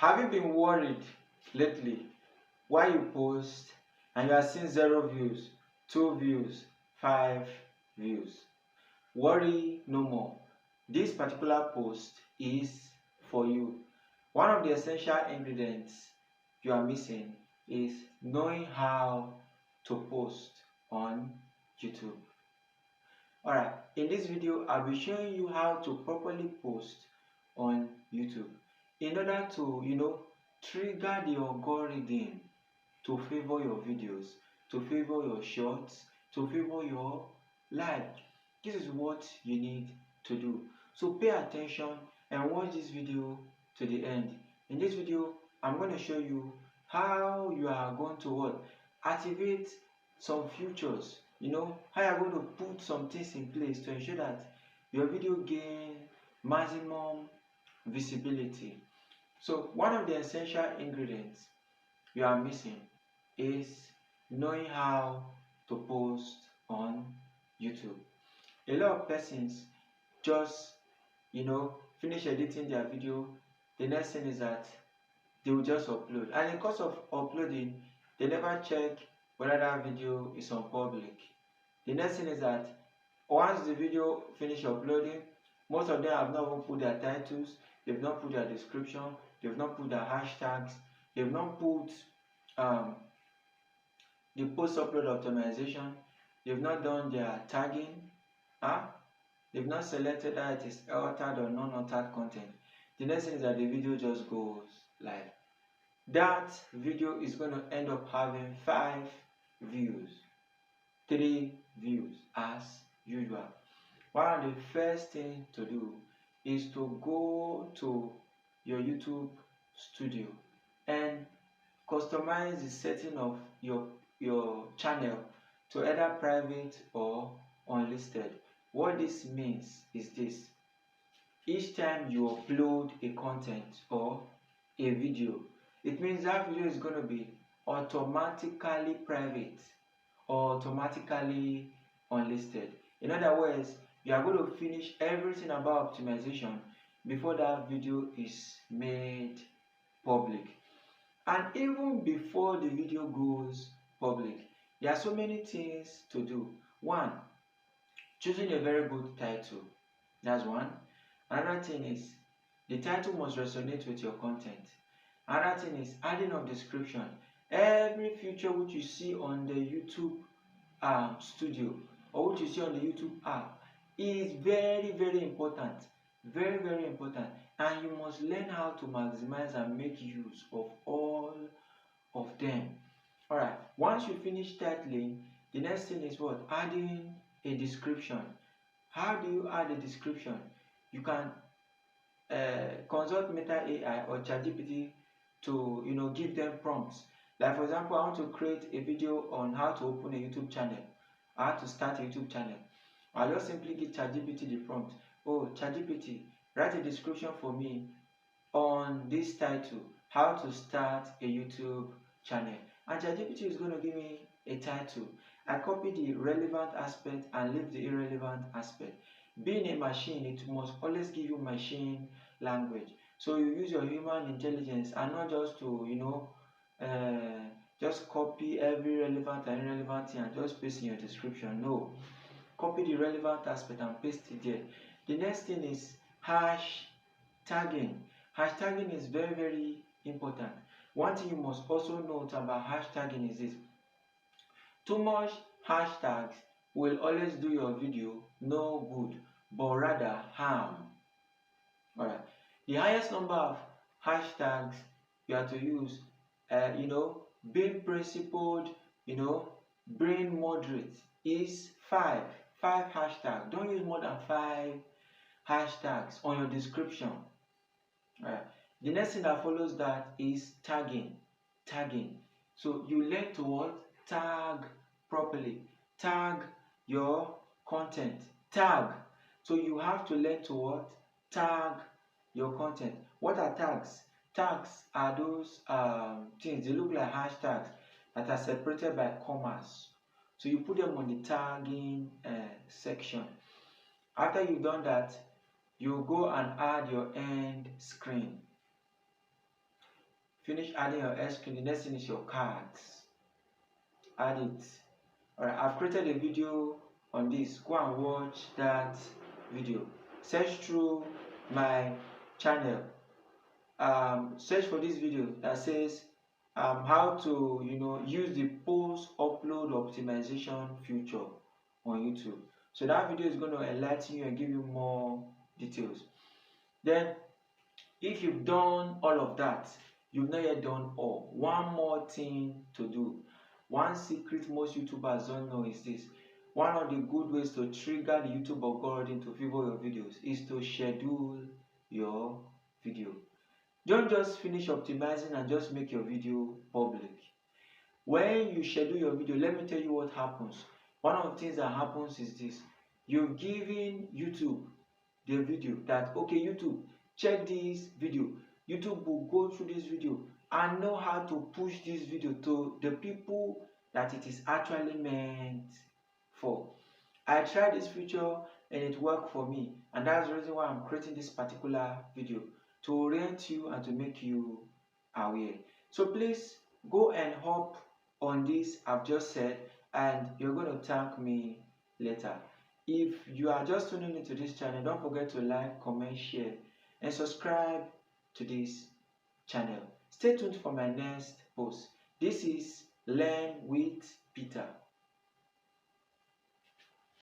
Have you been worried lately why you post and you are seeing 0 views, 2 views, 5 views? Worry no more. This particular post is for you. One of the essential ingredients you are missing is knowing how to post on YouTube. Alright, in this video, I'll be showing you how to properly post on YouTube in order to, trigger the algorithm to favor your videos, to favor your shorts, to favor your live. This is what you need to do. So pay attention and watch this video to the end. In this video, I'm going to show you how you are going to activate some features. How you're going to put some things in place to ensure that your video gain maximum visibility. So one of the essential ingredients you are missing is knowing how to post on YouTube. A lot of persons just finish editing their video. The next thing is that they will just upload, and in the course of uploading they never check whether that video is on public. The next thing is that once the video finish uploading, most of them have not even put their titles, they've not put their description, they've not put their hashtags, they've not put the post upload optimization, they've not done their tagging, they've not selected that it is altered or non-altered content. The next thing is that the video just goes live. That video is going to end up having 5 views, 3 views as usual. One of the first things to do is to go to your YouTube studio and customize the setting of your channel to either private or unlisted. What this means is this: each time you upload a content or a video, it means that video is going to be automatically private or automatically unlisted. In other words, you are going to finish everything about optimization before that video is made public. And even before the video goes public, there are so many things to do. One, choosing a very good title. That's one. Another thing is the title must resonate with your content. Another thing is adding of description. Every feature which you see on the YouTube studio or which you see on the YouTube app is very, very important. Very, very important. And you must learn how to maximize and make use of all of them. Alright, once you finish titling, the next thing is what? Adding a description. How do you add a description? You can consult Meta AI or ChatGPT to give them prompts. Like for example, I want to create a video on how to open a YouTube channel, how to start a YouTube channel. I'll just simply give ChatGPT the prompt. Oh, ChatGPT, write a description for me on this title, how to start a YouTube channel. And ChatGPT is going to give me a title. I copy the relevant aspect and leave the irrelevant aspect. Being a machine, it must always give you machine language. So you use your human intelligence and not just to, just copy every relevant and irrelevant thing and just paste in your description. No. Copy the relevant aspect and paste it there. The next thing is hashtagging. Hashtagging is very, very important. One thing you must also note about hashtagging is this: too much hashtags will always do your video no good, but rather harm. Alright. The highest number of hashtags you have to use, being principled, being moderate, is 5 hashtags. Don't use more than 5 hashtags on your description. Alright. The next thing that follows that is tagging. So you learn to what? Tag properly. Tag your content. Tag. So you have to learn to what? Tag your content. What are tags? Tags are those things. They look like hashtags that are separated by commas. So you put them on the tagging section. After you've done that, you go and add your end screen. finish adding your end screen, the next thing is your cards. Add it. Alright, I've created a video on this. Go and watch that video. Search through my channel. Search for this video that says how to use the post upload optimization feature on YouTube. So that video is going to enlighten you and give you more details. Then if you've done all of that, you've not yet done all. One more thing to do. One secret most YouTubers don't know is this. One of the good ways to trigger the YouTube algorithm to favor your videos is to schedule your video. Don't just finish optimizing and just make your video public. When you schedule your video, let me tell you what happens. One of the things that happens is this. You've given YouTube the video that, okay, YouTube, check this video. YouTube will go through this video and know how to push this video to the people that it is actually meant for. I tried this feature and it worked for me, and that's the reason why I'm creating this particular video, to orient you and to make you aware. So please go and hop on this I've just said, and you're going to thank me later. If you are just tuning into this channel, don't forget to like, comment, share, and subscribe to this channel. Stay tuned for my next post. This is Learn with Peter.